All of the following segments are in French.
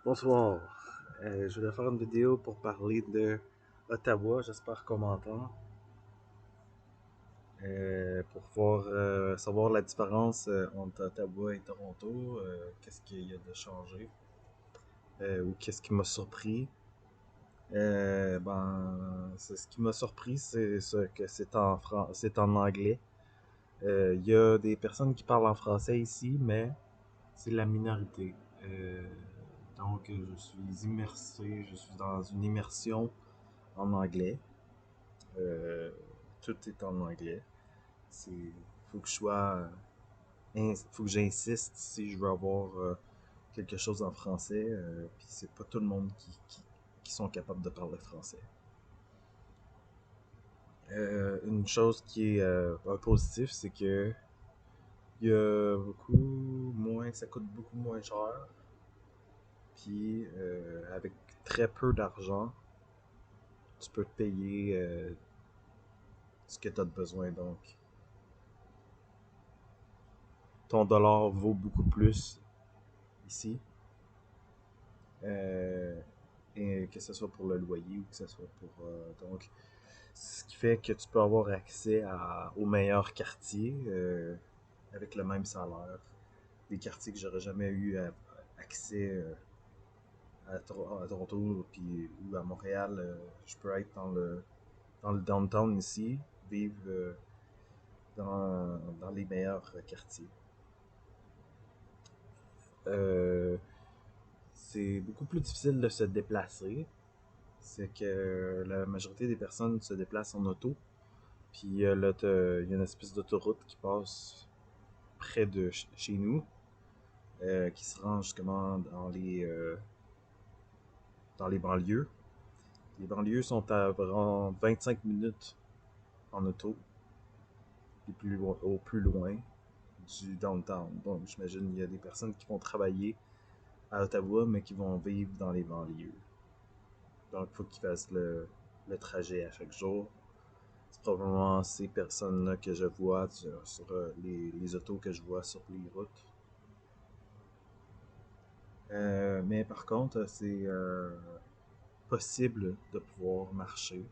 Bonsoir. Je voulais faire une vidéo pour parler de Ottawa. J'espère qu'on m'entend. Pour voir, savoir la différence entre Ottawa et Toronto. Qu'est-ce qu'il y a de changé ou qu'est-ce qui m'a surpris. Ce qui m'a surpris, c'est que c'est en anglais. Il y a des personnes qui parlent en français ici, mais c'est la minorité. Euh, donc, je suis immersé, je suis dans une immersion en anglais. Euh, Tout est en anglais. C'est, faut que je sois, faut que j'insiste si je veux avoir quelque chose en français. Puis c'est pas tout le monde qui sont capables de parler français. Une chose qui est un positif, c'est que il y a beaucoup moins, ça coûte beaucoup moins cher. Puis avec très peu d'argent, tu peux te payer ce que tu as de besoin. Donc, ton dollar vaut beaucoup plus ici. Euh, et que ce soit pour le loyer ou que ce soit pour. Donc, ce qui fait que tu peux avoir accès aux meilleurs quartiers avec le même salaire. Des quartiers que j'aurais jamais eu accès à Toronto puis, ou à Montréal. Je peux être dans le downtown ici, vivre dans les meilleurs quartiers. Euh, c'est beaucoup plus difficile de se déplacer. C'est que la majorité des personnes se déplacent en auto. Puis là, il y a une espèce d'autoroute qui passe près de chez nous, qui se rend justement dans les banlieues. Les banlieues sont à environ 25 minutes en auto, et au plus loin du downtown. Donc, j'imagine qu'il y a des personnes qui vont travailler à Ottawa, mais qui vont vivre dans les banlieues. Donc, il faut qu'ils fassent le trajet à chaque jour. C'est probablement ces personnes-là que je vois sur les autos que je vois sur les routes. Mais par contre, c'est possible de pouvoir marcher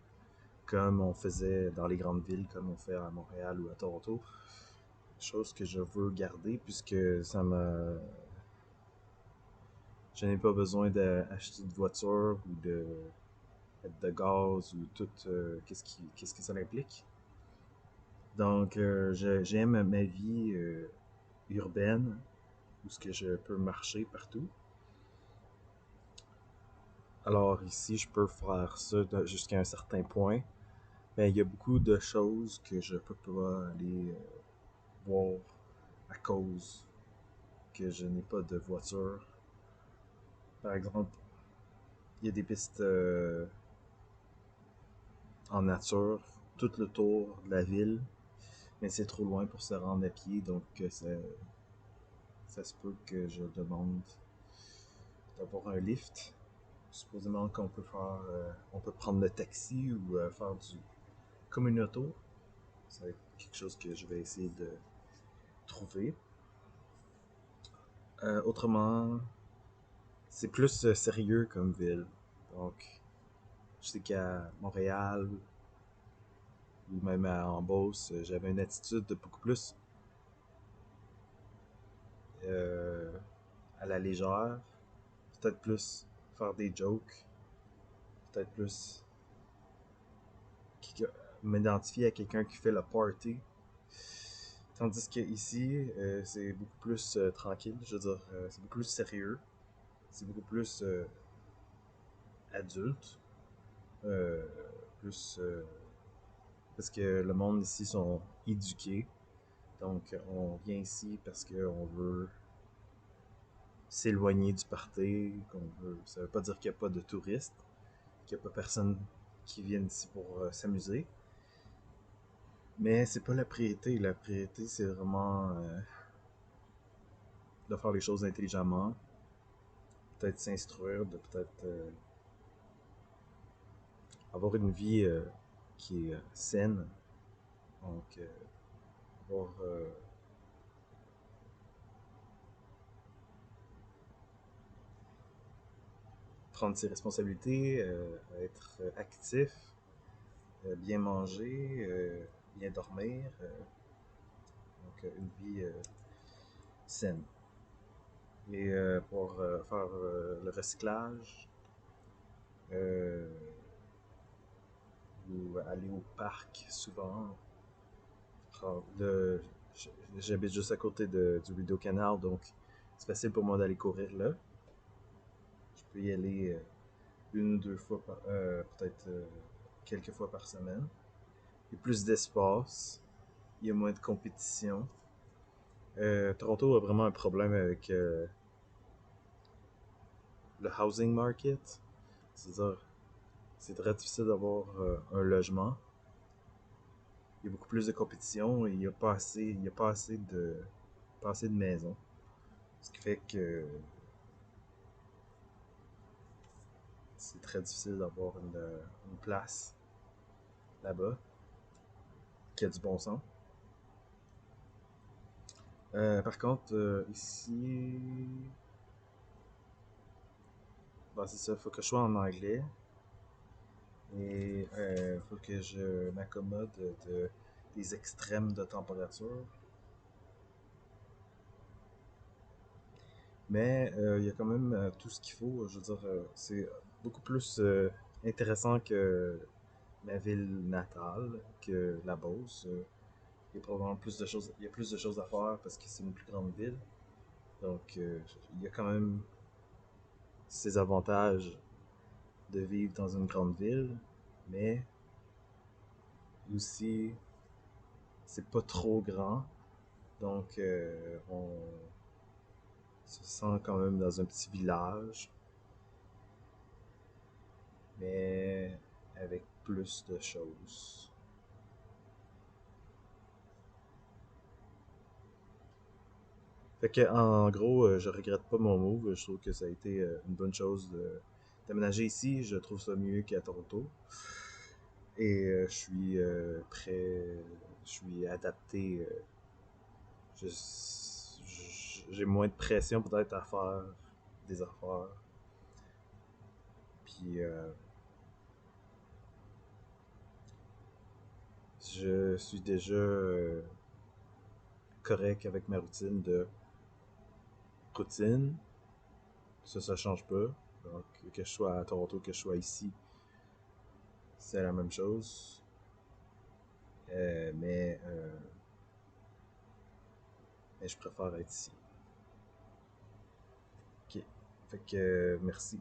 comme on faisait dans les grandes villes, comme on fait à Montréal ou à Toronto. Chose que je veux garder puisque je n'ai pas besoin d'acheter de voiture ou de gaz ou tout qu'est-ce que ça implique. Donc, j'aime ma vie urbaine où ce que je peux marcher partout. Alors ici, je peux faire ça jusqu'à un certain point, mais il y a beaucoup de choses que je peux pas aller voir à cause que je n'ai pas de voiture. Par exemple, il y a des pistes en nature tout le tour de la ville, mais c'est trop loin pour se rendre à pied, donc ça se peut que je demande d'avoir un lift. Supposément qu'on peut faire, on peut prendre le taxi ou faire du communauto. Ça va être quelque chose que je vais essayer de trouver. Autrement, c'est plus sérieux comme ville. Donc, je sais qu'à Montréal ou même en Beauce, j'avais une attitude de beaucoup plus euh, à la légère. Peut-être plus faire des jokes. Peut-être plus m'identifier à quelqu'un qui fait le party. Tandis que ici, c'est beaucoup plus tranquille. Je veux dire, c'est beaucoup plus sérieux. C'est beaucoup plus adulte. Euh, plus parce que le monde ici sont éduqués. Donc, on vient ici parce qu'on veut s'éloigner du party. Ça veut pas dire qu'il n'y a pas de touristes, qu'il n'y a pas personne qui viennent ici pour s'amuser. Mais c'est pas la priorité. La priorité, c'est vraiment de faire les choses intelligemment. Peut-être s'instruire, de peut-être avoir une vie qui est saine. Donc, avoir prendre ses responsabilités, être actif, bien manger, bien dormir. Donc, une vie saine. Et pour faire le recyclage, euh, ou aller au parc souvent. Le- J'habite juste à côté du Rideau Canal, donc c'est facile pour moi d'aller courir là. Je peux y aller une ou deux fois, peut-être quelques fois par semaine. Il y a plus d'espace, il y a moins de compétition. Toronto a vraiment un problème avec le housing market. C'est-à-dire, c'est très difficile d'avoir un logement. Il y a beaucoup plus de compétition et il y a pas assez de maisons. Ce qui fait que c'est très difficile d'avoir une place là-bas qui a du bon sens. Par contre, ici, ben, c'est ça, il faut que je sois en anglais et il faut que je m'accommode des extrêmes de température. Mais il y a quand même tout ce qu'il faut. Je veux dire, c'est beaucoup plus intéressant que ma ville natale, que la Beauce. Il y a probablement plus de choses, il y a plus de choses à faire parce que c'est une plus grande ville. Donc, il y a quand même ses avantages de vivre dans une grande ville, mais aussi, c'est pas trop grand. Donc, on se sent quand même dans un petit village, mais avec plus de choses. Fait que, en gros, je regrette pas mon move. Je trouve que ça a été une bonne chose d'aménager ici. Je trouve ça mieux qu'à Toronto. Et je suis prêt, je suis adapté. J'ai moins de pression peut-être à faire des affaires. Puis je suis déjà correct avec ma routine. Ça change pas. Donc, que je sois à Toronto, que je sois ici, c'est la même chose. Mais je préfère être ici. Ok. Fait que merci.